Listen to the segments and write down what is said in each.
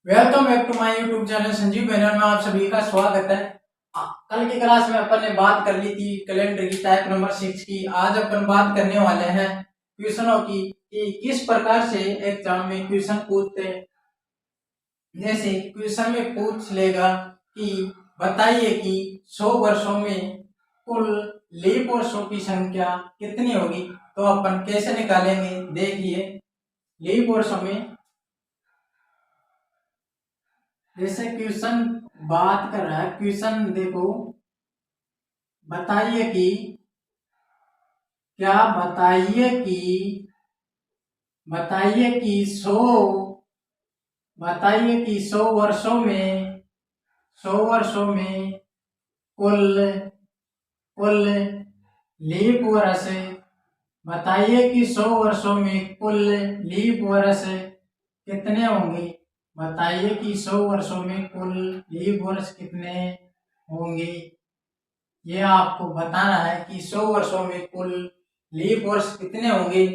Welcome back to my YouTube channel Sanjeev Banner में आप सभी का स्वागत है। कल की क्लास में अपन ने बात कर ली थी कैलेंडर की टाइप नंबर 6 की। आज अपन बात करने वाले हैं क्वेश्चनों की कि किस प्रकार से एग्जाम में क्वेश्चन पूछते हैं। जैसे क्वेश्चन में पूछ लेगा कि बताइए कि 100 वर्षों में कुल लीप वर्षों की संख्या कितनी होगी, तो अपन कैसे निकालेंगे। देखिए लीप वर्षों में जैसे क्वेश्चन बात कर रहा है, क्वेश्चन देखो बताइए कि क्या बताइए कि 100 वर्षों में 100 वर्षों में कुल कुल लीप वर्ष बताइए कि 100 वर्षों में कुल लीप वर्ष कितने होंगे। बताइए कि 100 वर्षों में कुल लीप वर्ष कितने होंगे। ये आपको बताना है कि 100 वर्षों में कुल लीप वर्ष कितने होंगे।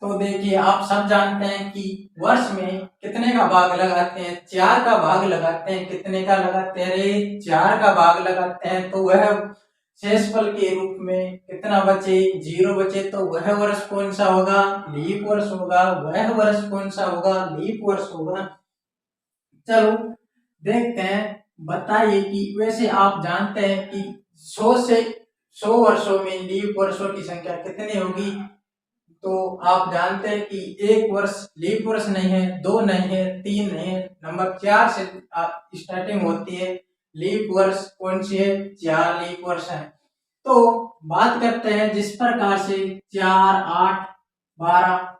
तो देखिए आप सब जानते हैं कि वर्ष में कितने का भाग लगाते हैं, 4 का भाग लगाते हैं। कितने का लगाते हैं? अरे 4 का भाग लगाते हैं। तो वह शेषफल के रूप में कितना बचे? 0 बचे। तो वह वर्ष कौन सा होगा? लीप वर्ष होगा। वह वर्ष कौन सा होगा? लीप वर्ष होगा। चलो देखते हैं। बताइए कि वैसे आप जानते हैं कि 100 वर्षों में लीप वर्षों की संख्या कितनी होगी। तो आप जानते हैं कि एक वर्ष लीप वर्ष नहीं है, 2 नहीं है, 3 नहीं है, नंबर 4 से स्टार्टिंग होती है। लीप वर्ष कौन सी है? 4 लीप वर्ष है। तो बात करते हैं जिस प्रकार से 4, 8, 12,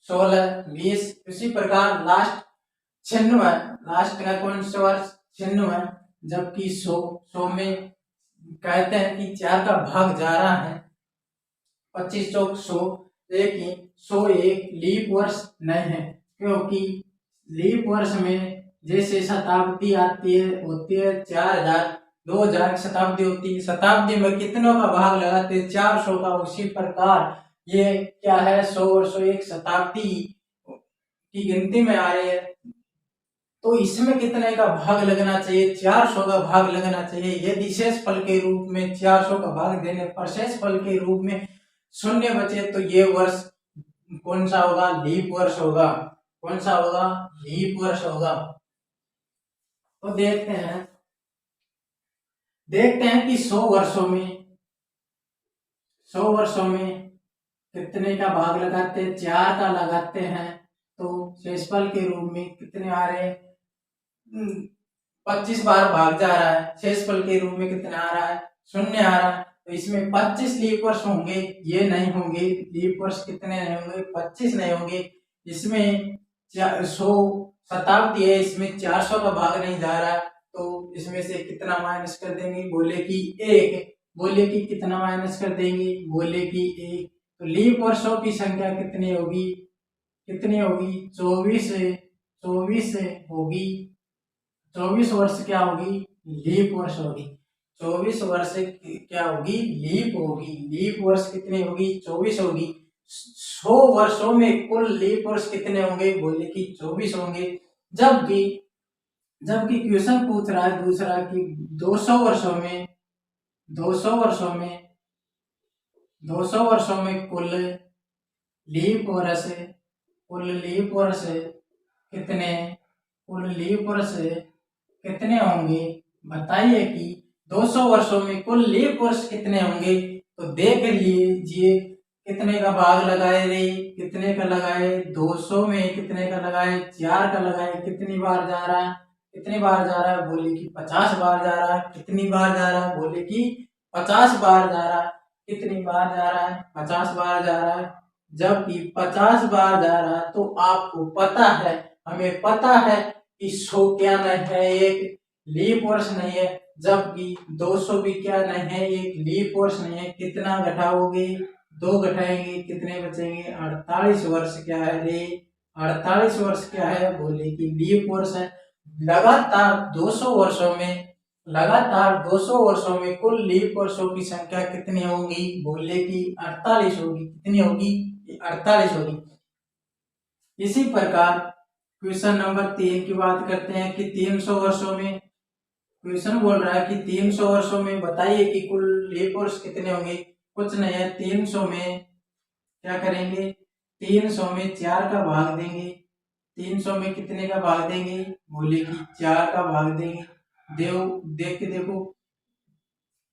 16, 20, इसी प्रकार लास्ट 96, लास्ट का कौन सा वर्ष? 96। जबकि 100 में कहते हैं कि 4 का भाग जा रहा है, 25 चौक 100। लेकिन 100 एक लीप वर्ष नहीं है, क्योंकि लीप वर्ष में जैसे शताब्दी आती है होती है 4000, 2000 शताब्दी होती है। शताब्दी में कितनों का भाग लगाते हैं? 400 का। उसी प्रकार ये क्या है? 100 वर्षों एक शताब्दी की गिनती में आ रही है। तो इसमें कितने का भाग लगना चाहिए? 400 का भाग लगना चाहिए। यदि शेषफल के रूप में 400 का भाग देने पर शेषफल के रूप में शून्य बचे तो ये वर्ष कौन सा होगा? लीप वर्ष होगा। कौन सा होगा? लीप वर्ष होगा। तो देखते हैं कि 100 वर्षों में कितने का भाग लगाते हैं? 4 का लगाते हैं। तो शेषफल के रूप में कितने आ रहे हैं? 25 बार भाग जा रहा है। शेषफल के रूप में कितना आ रहा है? 0 आ रहा है। तो इसमें 25 लीप वर्ष होंगे, ये नहीं होंगे। लीप वर्ष कितने नहीं होंगे? 25 नहीं होंगे। इसमें 100 शताब्दी है, इसमें 400 का भाग नहीं जा रहा। तो इसमें से कितना माइनस कर देंगे? बोले कि 1। बोले कि कितना माइनस कर देंगे? बोले कि 1। तो लीप वर्षों की संख्या कितनी होगी? कितनी होगी? 24 होगी। 24 वर्ष क्या होगी? लीप वर्ष होगी। 24 वर्ष क्या होगी? लीप होगी। लीप वर्ष कितनी होगी? 24 होगी। 100 वर्षों में कुल लीप वर्ष कितने होंगे? बोले कि 24 होंगे। जबकि जबकि क्वेश्चन पूछ रहा है दूसरा कि 200 वर्षों में 200 वर्षों में 200 वर्षों में लीप वर्ष कुल लीप वर्ष कितने कुल लीप वर्ष कितने होंगे। बताइए कि 200 वर्षों में कुल लीप वर्ष कितने होंगे। तो देख लीजिए कितने का भाग लगाए रे, कितने का लगाए? 200 में कितने का लगाए? 4 का लगाए। कितनी बार जा रहा है? कितनी बार जा रहा है? बोले कि 50 बार जा रहा है। कितनी बार जा रहा है? बोले कि 50 बार जा रहा है। कितनी बार जा रहा है? 50 बार जा रहा है। जबकि 50 बार जा रहा है तो आपको पता है, हमें पता है कि 100 क्या नहीं है? एक लीप वर्ष नहीं है। जबकि 200 भी क्या नहीं है? एक लीप वर्ष नहीं है। कितना घटाओगे? 2 घटाएंगे, कितने बचेंगे? 48 वर्ष क्या है रे? 48 वर्ष क्या है? बोले कि लीप वर्ष है। लगातार 200 वर्षों में कुल लीप वर्षों की संख्या कितनी होगी? बोले कि 48 होगी। कितनी होगी? 48 होगी। इसी प्रकार क्वेश्चन नंबर 3 की बात करते हैं कि 300 वर्षों में, क्वेश्चन बोल रहा है कि 300 वर्षों में बताइए कि कुल लीप वर्ष कितने होंगे। कुछ नहीं है, 300 में क्या करेंगे, 300 में 4 का भाग देंगे। 300 में कितने का भाग देंगे, बोले कि 4 का भाग देंगे। देख के देखो,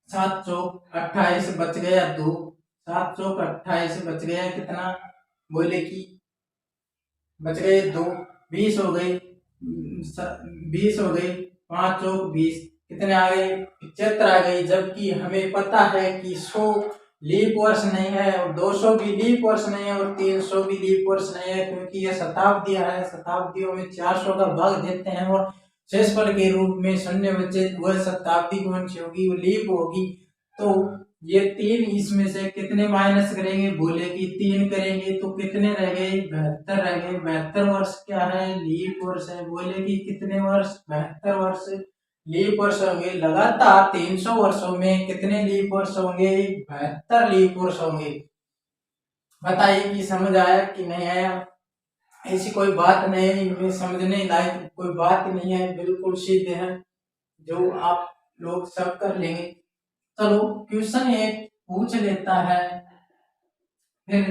7 चौक 28 बच गया 2, 7 चौक 28 बच गया कितना, बोले कि बच गए 2, 20 हो गई, 20 हो गई, 5 चौक 20, कितने आ गए, 75 आ गई। जबकि हमें पता है कि 100 लीप वर्ष नहीं है और 200 भी लीप वर्ष नहीं है और 300 भी लीप वर्ष नहीं है, क्योंकि ये शताब्दियां है। शताब्दियों में 400 का भाग देते हैं और शेषफल के रूप में शून्य बचे, वह शताब्दी कौन सी होगी, वो लीप होगी। तो ये 3 इसमें से कितने माइनस करेंगे, बोले कि 3 करेंगे तो कितने रह गए, 72 रह गए। 72 वर्ष क्या है, लीप वर्ष है। बोले कि कितने वर्ष, 72 वर्ष लीप वर्ष होंगे। लगातार 300 वर्षों में कितने लीप वर्ष होंगे, 72 लीप वर्ष होंगे। बताइए कि समझ आया कि नहीं आया। ऐसी कोई बात नहीं है, इनमें समझने लायक कोई बात नहीं है, बिल्कुल सीधे है, जो आप लोग सब कर लेंगे। चलो क्वेश्चन एक पूछ लेता है। फिर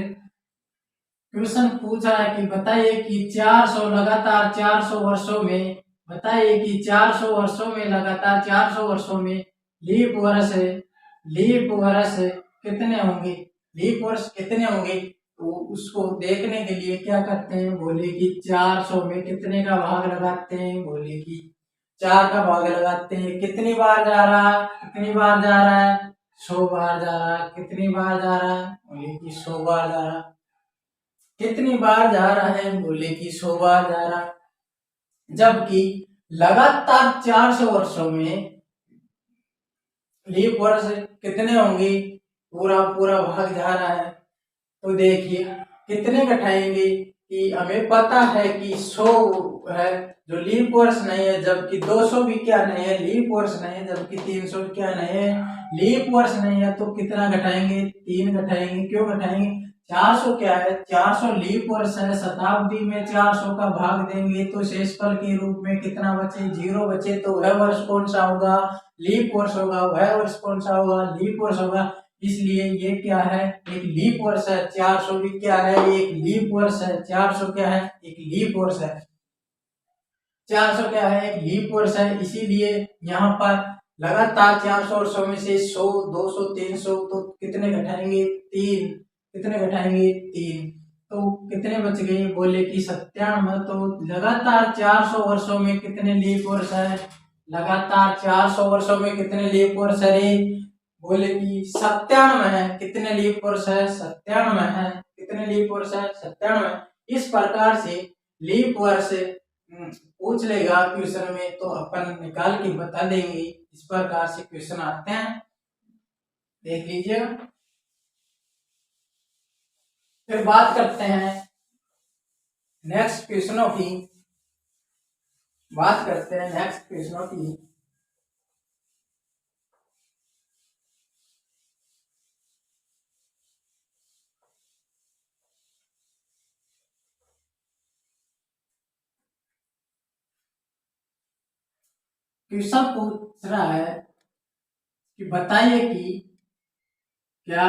क्वेश्चन पूछ रहा है कि बताइए कि 400 लगातार 400 वर्षों में, बताइए कि 400 वर्षों में लगातार 400 वर्षों में लीप वर्ष, लीप वर्ष कितने होंगे, लीप वर्ष कितने होंगे। तो उसको देखने के लिए क्या करते हैं, बोले कि 400 में कितने का भाग लगाते हैं, बोले कि 4 का भाग लगाते हैं। कितनी बार जा रहा है, कितनी बार जा रहा है, 100 बार जा रहा है। कितनी बार जा रहा है, बोले कि 100 बार जा रहा है। कितनी बार जा रहा है, बोले कि 100 बार जा रहा है। जबकि लगातार 400 वर्षों में लीप वर्ष कितने होंगे, पूरा पूरा भाग जा रहा है। तो देखिए कितने घटाएंगे, कि हमें पता है कि 100 है जो लीप वर्ष नहीं है, जबकि 200 भी क्या नहीं है, लीप वर्ष नहीं है, जबकि 300 क्या नहीं है, लीप वर्ष नहीं है। तो कितना घटाएंगे, 3 घटाएंगे। क्यों घटाएंगे, 400 क्या है, 400 लीप वर्ष है। शताब्दी में 400 का भाग देंगे तो शेषफल के रूप में कितना बचे, 0 बचे। तो वह वर्ष कौन सा होगा, लीप वर्ष होगा। वह वर्ष कौन सा होगा, लीप वर्ष होगा। इसलिए ये क्या है, एक लीप वर्ष है। 400 भी क्या है, एक लीप वर्ष है। 400 क्या है, एक लीप वर्ष है। 400 क्या है, एक लीप वर्ष है। इसीलिए यहाँ पर लगातार 400 वर्षों में से 100, 200, 300, तो कितने घटाएंगे, 3। कितने घटाएंगे, 3। तो कितने बच गए, बोले कि 97। तो लगातार 400 वर्षों में कितने लीप वर्ष है, लगातार 400 वर्षों में कितने लीप वर्ष है रे, बोले कि 97 है। कितने लीप वर्ष है, 97 है। कितने लीप वर्ष है, 97। इस प्रकार से लीप वर्ष पूछ लेगा क्वेश्चन में तो अपन निकाल के बता देंगे। इस प्रकार से क्वेश्चन आते हैं, देख लीजिएगा। फिर बात करते हैं नेक्स्ट क्वेश्चनों की, बात करते हैं नेक्स्ट क्वेश्चनों की। क्वेश्चन पूछ रहा है कि बताइए कि क्या,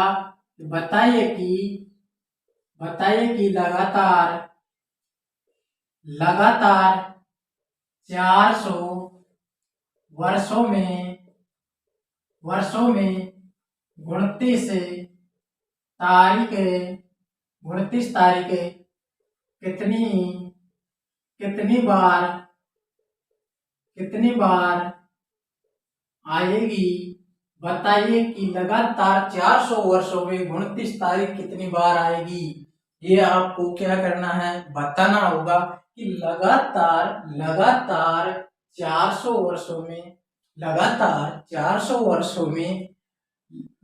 बताइए कि लगातार 400 वर्षों में 29 तारीखें, 29 तारीखें कितनी कितनी बार आएगी। बताइए कि लगातार 400 वर्षों में 29 तारीख कितनी बार आएगी। ये आपको क्या करना है, बताना होगा कि लगातार 400 वर्षों में, लगातार 400 वर्षों में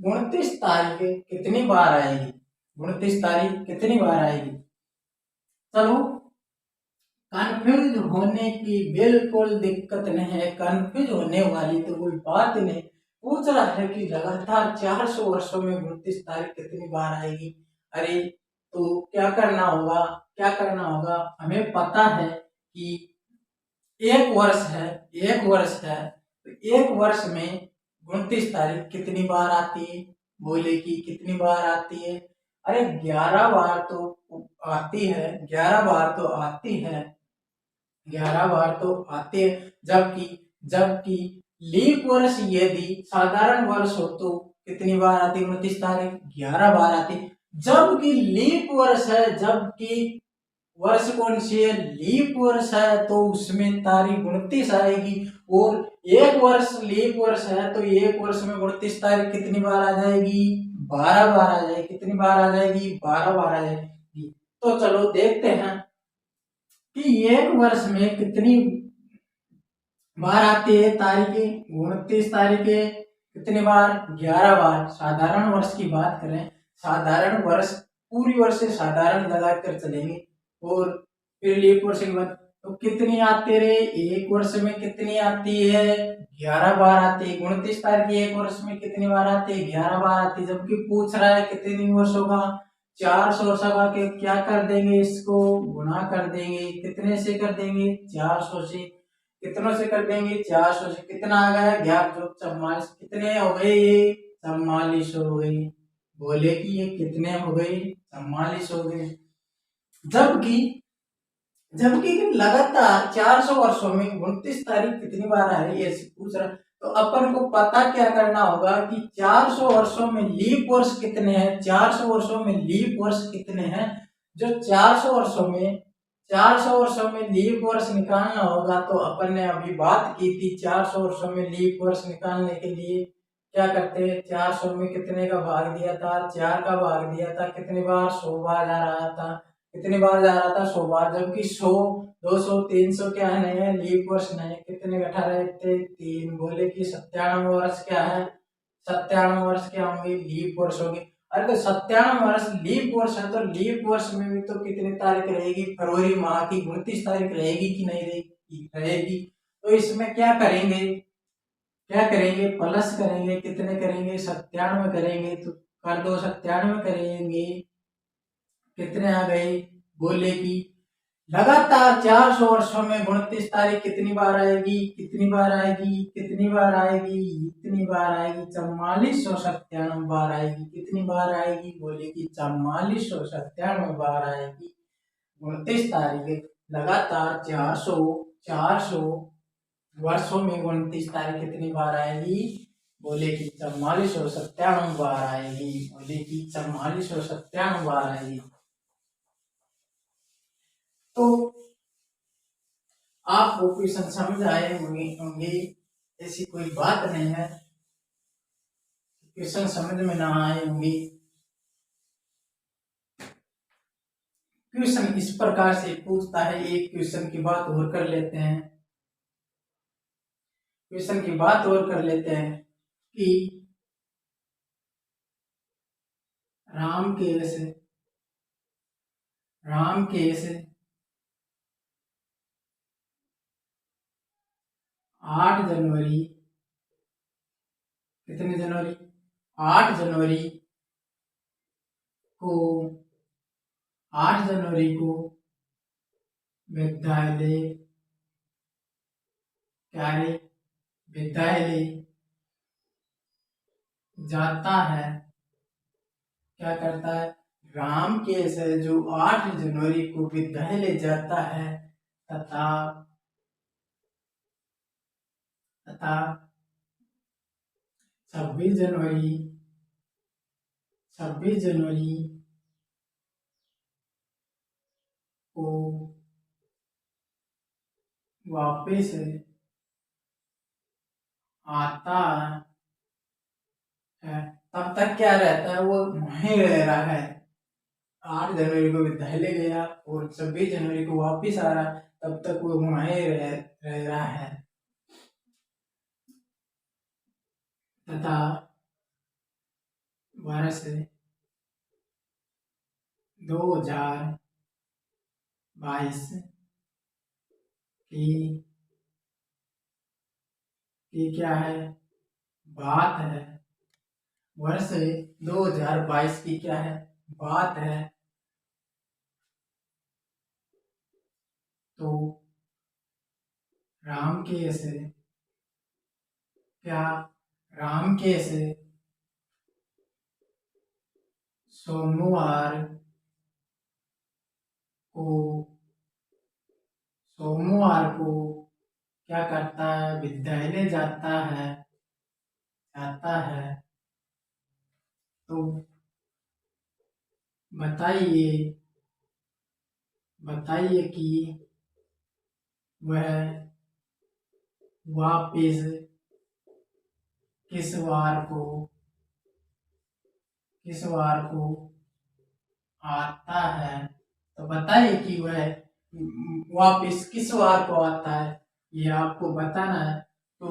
29 तारीख कितनी बार आएगी, 29 तारीख कितनी बार आएगी। चलो कंफ्यूज होने की बिल्कुल दिक्कत नहीं है, कंफ्यूज होने वाली तो कोई बात नहीं। पूछ रहा है कि लगातार 400 वर्षों में 29 तारीख कितनी बार आएगी। अरे तो क्या करना होगा, हमें पता है कि एक वर्ष है, एक वर्ष है तो एक वर्ष में 29 तारीख कितनी बार आती है? बोले कि कितनी बार आती है? अरे 11 बार तो आती है, 11 बार तो आती है, 11 बार तो आते हैं। जबकि जबकि लीप वर्ष यदि साधारण वर्ष हो तो कितनी बार आती है? 29 तारीख, 11 बार आती है। जबकि लीप वर्ष है, जबकि वर्ष कौन सी है? लीप वर्ष है, तो उसमें तारीख 29 आएगी। और एक वर्ष लीप वर्ष है तो एक वर्ष में 29 तारीख कितनी बार आ जाएगी? 12 बार आ जाएगी। कितनी बार आ जाएगी? 12 बार आ जाएगी। तो चलो देखते हैं कि एक वर्ष में कितनी बार आती है तारीखें? 29 तारीखें। कितनी बार? 11 बार। साधारण वर्ष की बात करें, साधारण वर्ष पूरी वर्ष से साधारण लगा कर चलेंगे और फिर लीप वर्ष के बाद तो कितनी आती रहे? एक वर्ष में कितनी आती है? 11 बार आती है। 29 तारीख एक वर्ष में कितनी बार आती है? 11 बार आती है। जबकि पूछ रहा है कितने वर्ष होगा? 400 वर्ष का के क्या कर देंगे? इसको गुणा कर देंगे। कितने से कर देंगे? 400 से। कितनों से कर देंगे? 400 से। कितना आ गया? 1144। कितने हो गए? ये 44 हो गई। बोले कि ये कितने हो गए? 44 हो गए। जबकि जबकि लगातार 400 वर्षों में 29 तारीख कितनी बार आ रही है ऐसे पूछ रहा। तो अपन को पता क्या करना होगा कि 400 वर्षों में लीप वर्ष कितने हैं? 400 वर्षों में लीप वर्ष कितने हैं? जो 400 वर्षों में लीप वर्ष निकालना होगा तो अपन ने अभी बात की थी। 400 वर्षों में लीप वर्ष निकालने के लिए क्या करते हैं? 400 में कितने का भाग दिया था? 4 का भाग दिया था। कितनी बार? 100 बार जा रहा था। कितनी बार जा रहा था? 100 बार। जबकि 100, 200, 300 क्या है? नहीं है, लीप वर्ष नहीं है। कितने घटा रहे थे? 3। बोले कि 97 वर्ष क्या है? 97 वर्ष क्या होंगे? लीप वर्ष होंगे। अरे तो 97 वर्ष लीप वर्ष है तो लीप वर्ष में भी तो कितनी तारीख रहेगी? फरवरी माह की 29 तारीख रहेगी कि नहीं रहेगी? रहेगी। तो इसमें क्या करेंगे? क्या करेंगे? प्लस करेंगे। कितने करेंगे? 97 करेंगे तो कर दो। 97 करेंगे कितने आ गए? बोले कि लगातार 400 वर्षों में 29 तारीख कितनी बार आएगी? कितनी बार आएगी? कितनी बार आएगी? इतनी बार आएगी। 4497 बार आएगी। कितनी बार आएगी? बोले कि 4497 बार आएगी। 29 तारीख लगातार 400 वर्षों में 29 तारीख कितनी बार आएगी? बोले कि 4497 बार आएगी। बोले कि 4497 बार आएगी। तो आपको क्वेश्चन समझ आए होंगे। ऐसी कोई बात नहीं है क्वेश्चन समझ में ना आए होंगे। क्वेश्चन इस प्रकार से पूछता है। एक क्वेश्चन की बात और कर लेते हैं। क्वेश्चन की बात और कर लेते हैं कि रामकेश 8 जनवरी, कितने जनवरी? 8 जनवरी को 8 जनवरी को विद्यालय क्या है? विद्यालय जाता है। क्या करता है? रामकेश है जो 8 जनवरी को विद्यालय जाता है तथा तथा 26 जनवरी को वापस आता है। तब तक क्या रहता है? वो वहीं रह रहा है। 8 जनवरी को विद्यालय गया और 26 जनवरी को वापस आ रहा, तब तक वो वहीं रह रहा है तथा वर्ष 2022 की क्या है? बात है। वर्ष 2022 की क्या है? बात है। तो राम केस, क्या राम केस सोमवार को क्या करता है, विद्यालय जाता है। तो बताइए कि वह वापिस किस वार को आता है। तो बताइए कि वह वापिस किस वार को आता है, ये आपको बताना है। तो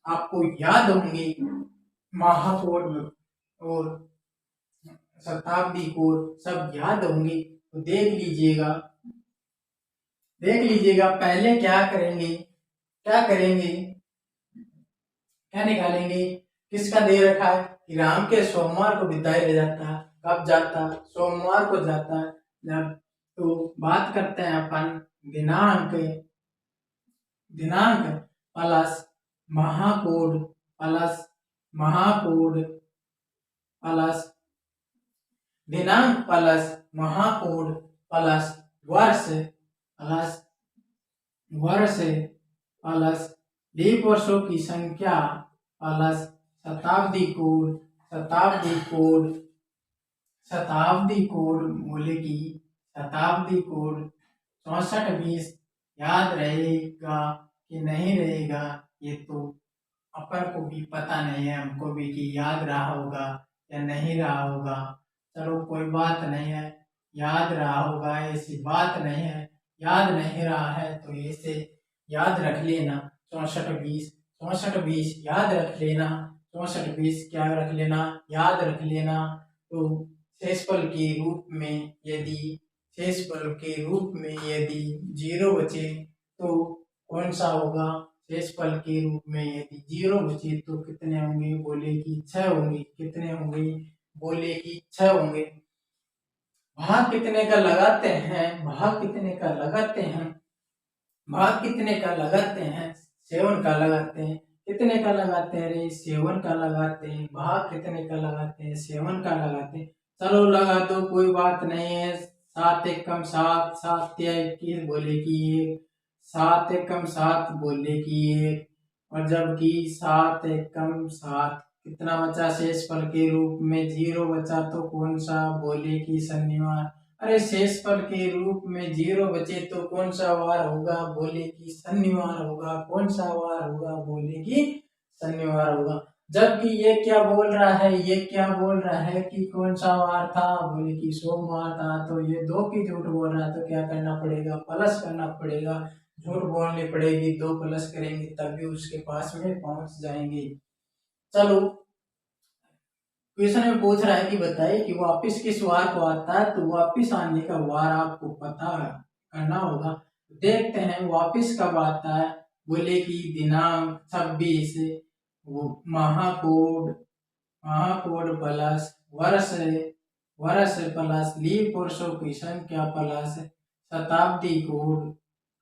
आपको याद होंगे महापौर और शताब्दी कोड सब याद होंगे, तो देख लीजिएगा। पहले क्या निकालेंगे, किसका दे रखा है कि राम के सोमवार को विद्यालय जाता है। कब जाता है, सोमवार को जाता है। जब तो बात करते हैं अपन दिनांक प्लस महाकोड प्लस दिनांक प्लस महाकोड प्लस वर्ष प्लस लीप वर्षों की संख्या प्लस शताब्दी कोड बोले कि शताब्दी कोड 6420 याद रहेगा कि नहीं रहेगा, ये तो अपन को भी पता नहीं है, हमको भी कि याद रहा होगा या नहीं रहा होगा। चलो कोई बात नहीं है, याद रहा होगा ऐसी बात नहीं है। याद नहीं रहा है तो ऐसे याद रख लेना 6420 याद रख लेना। 6420 क्या रख लेना, याद रख लेना। तो शेषफल के रूप में यदि 0 बचे तो कौन सा होगा। शेषफल के रूप में यदि 0 बचे तो कितने होंगे, बोले कि 6 होंगे। कितने होंगे, बोले कि 6 होंगे। भाग कितने का लगाते हैं, 7 का लगाते हैं। कितने का लगाते हैं रे, 7 का लगाते हैं। भाग कितने का लगाते हैं, 7 का लगाते हैं। चलो लगा दो, कोई बात नहीं है। 7 एकम 7, 7 तिया 21 बोले कि 7 एकम 7 बोले कि 1, और जबकि 7 एकम 7 कितना बचा, शेषफल के रूप में 0 बचा तो कौन सा, बोले कि शनिवार। अरे शेषफल के रूप में 0 बचे तो कौन सा वार होगा, बोले कि शनिवार होगा। कौन सा वार होगा, बोले कि शनिवार होगा। जबकि ये क्या बोल रहा है कि कौन सा वार था, बोले कि सोमवार था। तो ये 2 की झूठ बोल रहा है, तो क्या करना पड़ेगा, प्लस करना पड़ेगा। झूठ बोलनी पड़ेगी, 2 प्लस करेंगे तभी उसके पास में पहुंच जाएंगे। चलो क्वेश्चन में पूछ रहा है कि बताइए कि वापिस किस वार को आता है। तो वापिस आने का वार आपको पता करना होगा। देखते हैं वापिस कब आता है। बोले कि दिनांक 26, वो महाकोड प्लस वर्ष प्लस लीप वर्षों की संख्या प्लस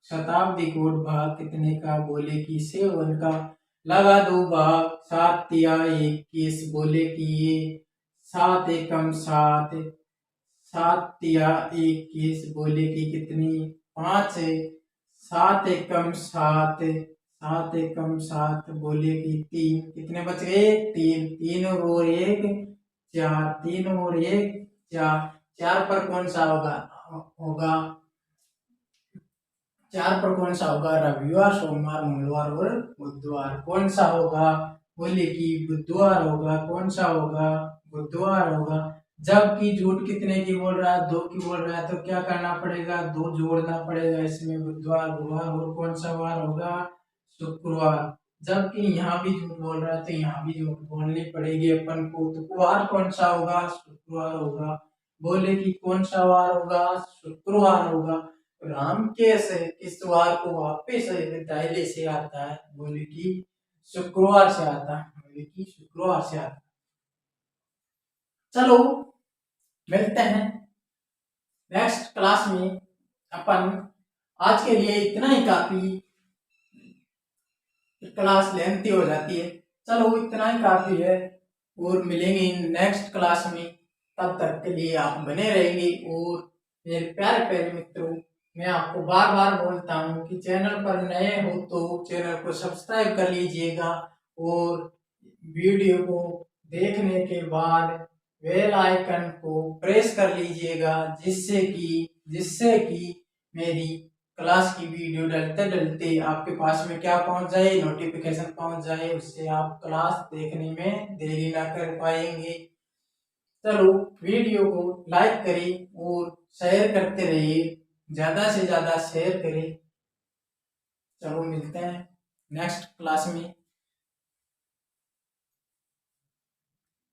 शताब्दी कोड भाग कितने का, बोले कि 7 का। लगा दो भाग, 7 तिया 21 बोले कि ये 7 एकम 7, 7 तिया 21 बोले कि कितनी 5 है। 7 एकम 7 बोले कि 3, कितने बच गए, 3, 3 और 1 4, 3 और 1 4। 4 पर कौन सा होगा 4 पर कौन सा होगा, रविवार सोमवार मंगलवार और बुधवार। कौन सा होगा, बोले कि बुधवार होगा। कौन सा होगा, बुधवार होगा। जबकि झूठ कितने की बोल रहा है, 2 की बोल रहा है। तो क्या करना पड़ेगा, 2 जोड़ना पड़ेगा इसमें, बुधवार गुरुवार। और कौन सा वार होगा, शुक्रवार। जबकि यहाँ भी झूठ बोल रहा है तो यहाँ भी झूठ बोलनी पड़ेगी अपन को। तो वार कौन सा होगा, शुक्रवार होगा। बोले कि कौन सा वार होगा, शुक्रवार होगा। राम कैसे किस वार को वापिस विद्यालय से आता है, बोले कि शुक्रवार से आता है। बोले कि शुक्रवार से आता है। चलो मिलते हैं नेक्स्ट क्लास में। अपन आज के लिए इतना ही काफी। क्लास लेंथी हो जाती है। चलो इतना ही काफी है, और मिलेंगे नेक्स्ट क्लास में। तब तक के लिए आप बने रहेंगे। और मेरे प्यारे प्यारे मित्रों, मैं आपको बार बार बोलता हूँ कि चैनल पर नए हो तो चैनल को सब्सक्राइब कर लीजिएगा, और वीडियो को देखने के बाद बेल आइकन को प्रेस कर लीजिएगा, जिससे कि मेरी क्लास की वीडियो डलते डलते आपके पास में क्या पहुंच जाए, नोटिफिकेशन पहुंच जाए, उससे आप क्लास देखने में देरी ना कर पाएंगे। चलो वीडियो को लाइक करें और शेयर करते रहिए, ज्यादा से ज्यादा शेयर करें। चलो मिलते हैं नेक्स्ट क्लास में।